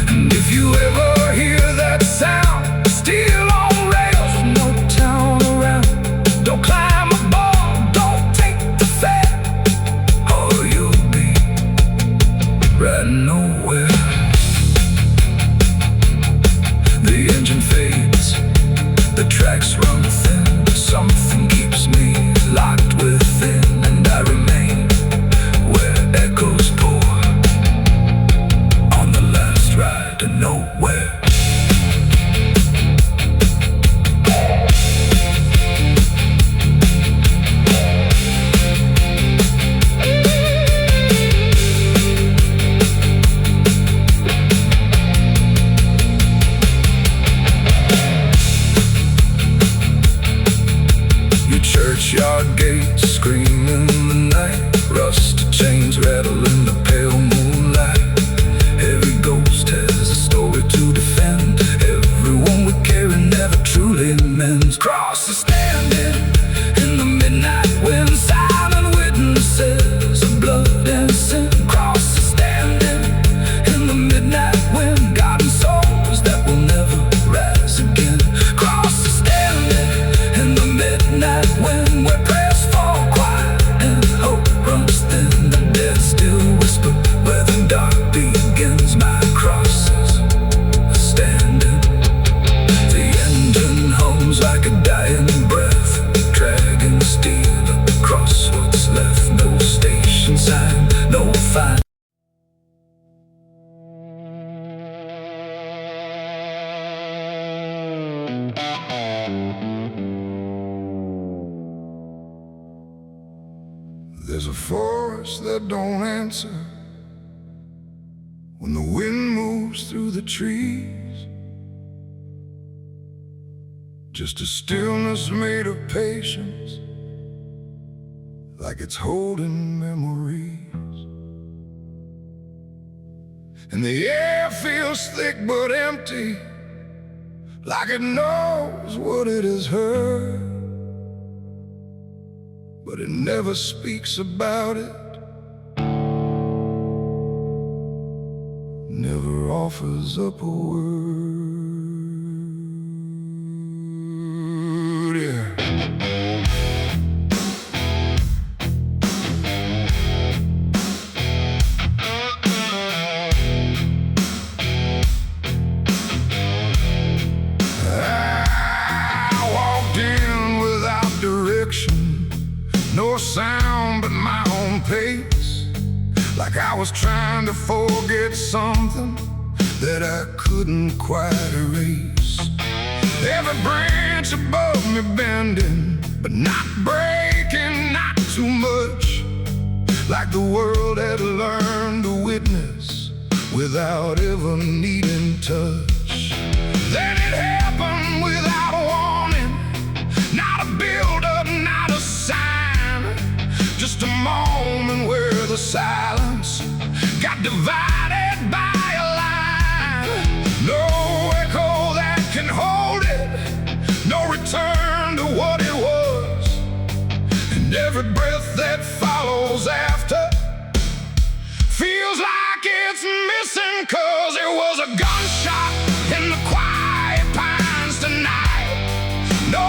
And if you ever hear that sound, steel on rails, no town around, don't climb aboard, don't take the fare, or you'll be riding nowhere. The engine fades, the tracks run thin, but something keeps me locked within, and I remain where echoes pour on the last ride to nowhere. Churchyard gates scream in the night, rusted chains rattle in the pale moonlight. Every ghost has a story to defend, everyone we carry never truly mends. Crosses standing in the midnight wind, silent witnesses of blood and sin. Crosses standing in the midnight wind, guarding souls that will never rise again. Crosses standing in the midnight wind, where prayers fall quiet and hope runs thin. The dead still whisper where the dark begins. My crosses are standing. The engine hums like a dying breath, dragging steel across what's left. No station sign, no fine. There's a forest that don't answer when the wind moves through the trees. Just a stillness made of patience, like it's holding memories. And the air feels thick but empty, like it knows what it has heard, but it never speaks about it, never offers up a word. Yeah. I walked in without direction, no sound but my own pace, like I was trying to forget something that I couldn't quite erase. Every branch above me bending, but not breaking, not too much, like the world had learned to witness without ever needing touch. Then it happened without warning, not a build-up, not a sign, just a moment where the silence got divided by a line. No echo that can hold it, no return to what it was, and every breath that follows after feels like it's missing, 'cause it was a gunshot in the quiet pines tonight. No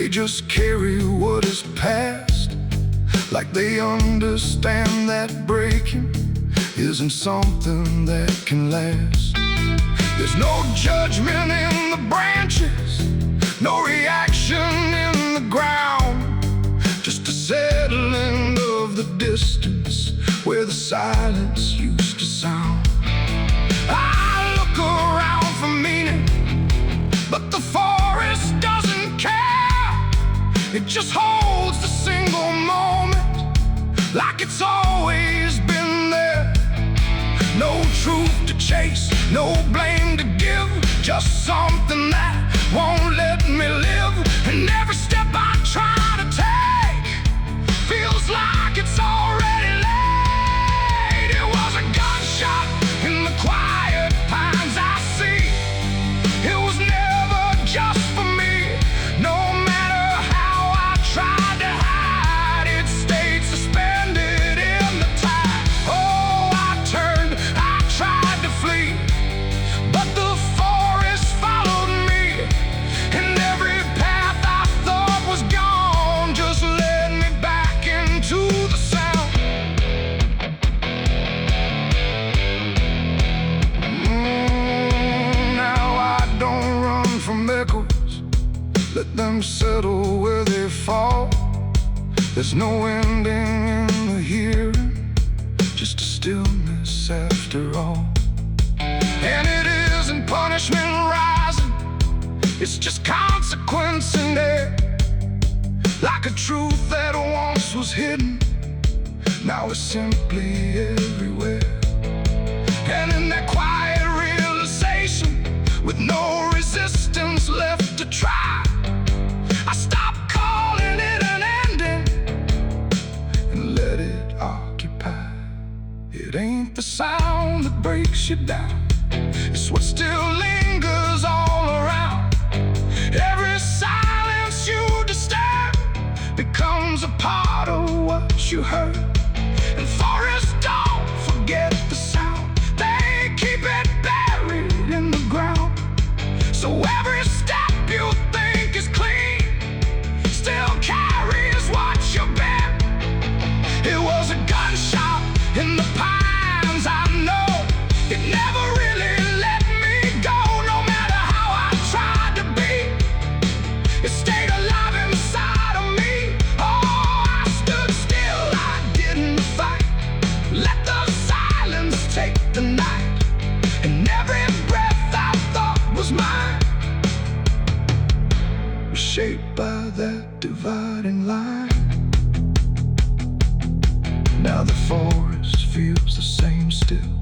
They just carry what is past, like they understand that breaking isn't something that can last. There's no judgment in the branches, no reaction in the ground, just a settling of the distance where the silence used to sound. I look around for meaning, but the forest doesn't care. It just holds the single moment like it's always been there. No truth to chase, no blame to give, just something that won't let me live. And every step I try to take feels like it's already late. It was a gunshot in the quiet pines I see. It was never just for me. No matter how I tried to hide, it stayed suspended in the tide. Oh, I turned, I tried to flee, but the forest followed me, and every path I thought was gone just led me back into the sound. Now I don't run from echoes, let them settle where they fall. There's no ending in the hearing, just a stillness after all. And it isn't punishment rising, it's just consequence in there. Like a truth that once was hidden, now it's simply everywhere. And in that quiet realization, with no resistance left to try, I stopped calling it an ending and let it occupy. It ain't the sound that breaks you down, it's what still lingers all around. Every silence you disturb becomes a part of what you heard. And forests don't forget the sound, they keep it buried in the ground. So every step you think is clean still carries what you bear. It was a gunshot in the pines, I know. It never really let me go, no matter how I tried to be. It stayed alive inside of me. Oh, I stood still, I didn't fight. Let the silence take the night, and every breath I thought was mine was shaped by that dividing line. Now the forest feels the same still,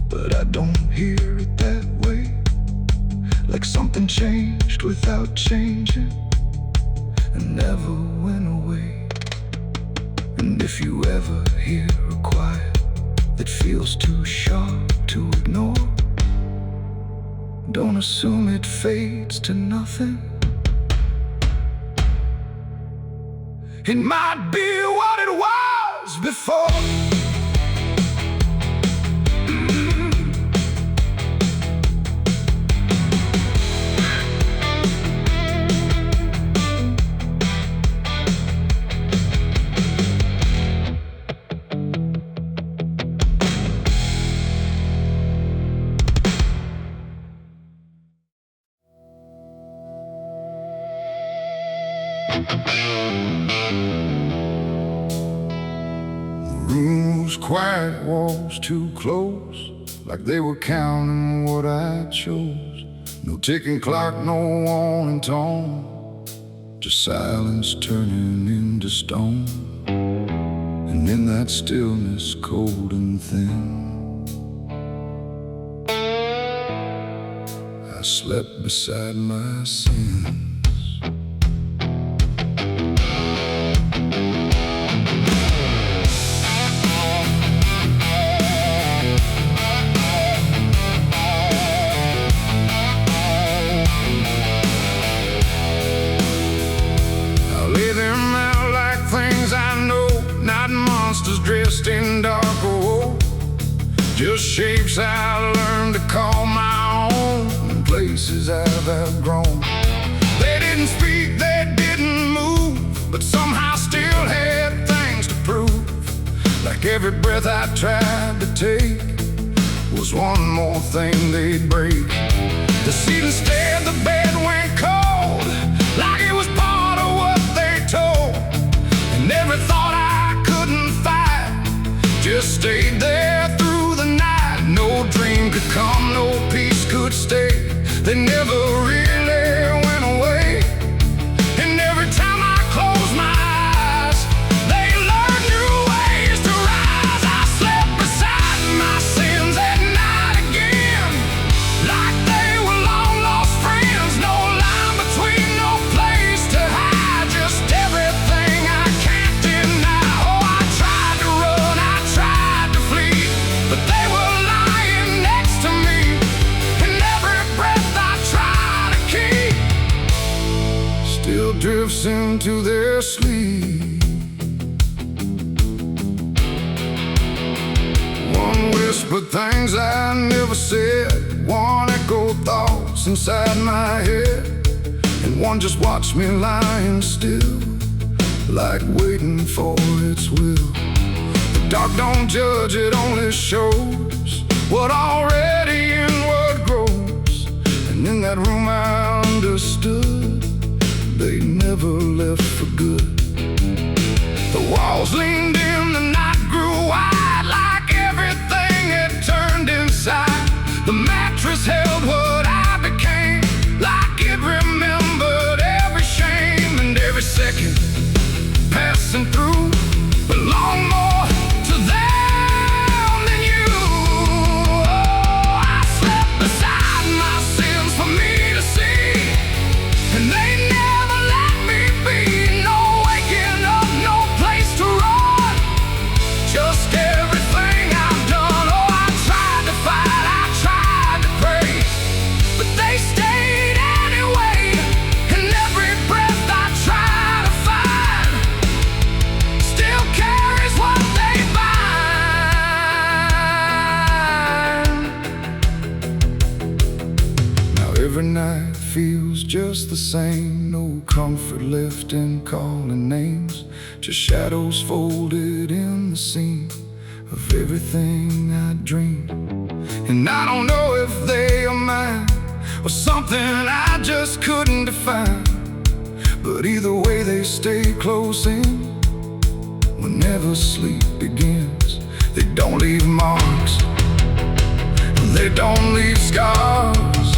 but I don't hear it that way. Like something changed without changing and never went away. And if you ever hear a quiet that feels too sharp to ignore, don't assume it fades to nothing. It might be what it was before. Rooms quiet, walls too close, like they were counting what I chose. No ticking clock, no warning tone, just silence turning into stone. And in that stillness, cold and thin, I slept beside my sins. Dressed in dark gold, just shapes I learned to call my own, places I've outgrown. They didn't speak, they didn't every breath I tried to take was one more thing they'd break. The seat instead, the bed went cold, like it was part of what they told. And every thought I couldn't fight just stayed there through the night. No dream could come, no peace could stay. They never really went away. And every time I close my eyes, they learn new ways to rise. I slept beside my sins at night again, like they were long lost friends. No line between, no place to hide, just everything I can't deny. Oh, I tried to run, I tried to flee, but they were lying next to me. And every breath I try to keep still drifts into their sleep. One whispered things I never said, one echoed thoughts inside my head, and one just watched me lying still, like waiting for its will. The dark don't judge, it only shows what already inward grows. And in that room I understood they never left for good. The walls leaned in, the night grew wide, like everything had turned inside. The mattress held what I became, like it remembered every shame. And every second passing through belonged more to them than you. Oh, I slept beside my sins for me to see, and they never let me be. No waking up, no place to run, just everything I've done. Oh, I tried to fight, I tried to pray, but they stayed anyway. And every breath I try to find still carries what they bind. Now every night feels just the same, no comfort left in calling names, just shadows folded in the seam of everything I dreamed. And I don't know if they are mine or something I just couldn't define, but either way they stay close in whenever sleep begins. They don't leave marks, they don't leave scars,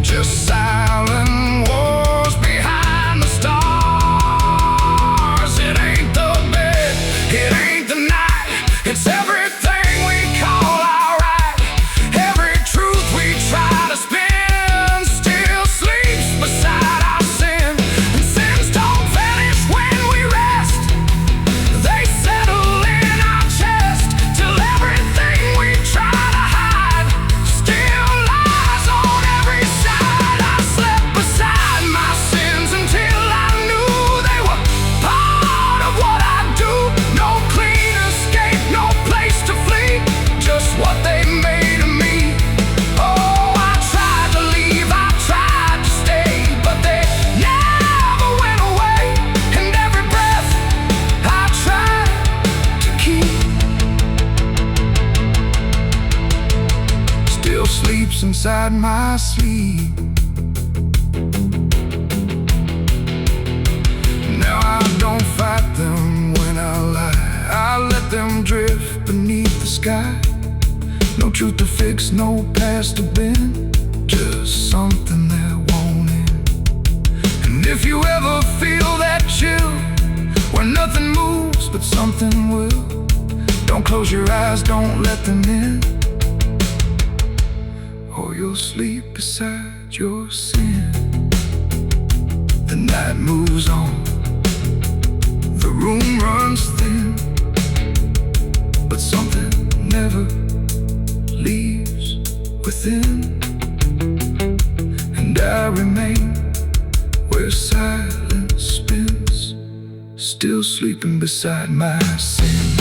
just silent wars behind the stars. It ain't the bed, it ain't the night, it's everything we call alright. Every truth we try to spin still sleeps beside our sin. And sins don't vanish when we rest, they settle in our chest till everything we try to hide still lies on every side. I slept beside my sins until I knew they were part of what I do. No clean escape, no place to flee, just what they made of me. Oh, I tried to leave, I tried to stay, but they never went away. And every breath I tried to keep still sleeps inside my sleep. Now I don't fight them when I lie, I let them drift beneath the sky. No truth to fix, no past to bend, just something that won't end. And if you ever feel that chill where nothing moves but something will, don't close your eyes, don't let them in, or you'll sleep beside your sin. The night moves on, the room runs thin, but something never leaves within. And I remain where silence spins, still sleeping beside my sin.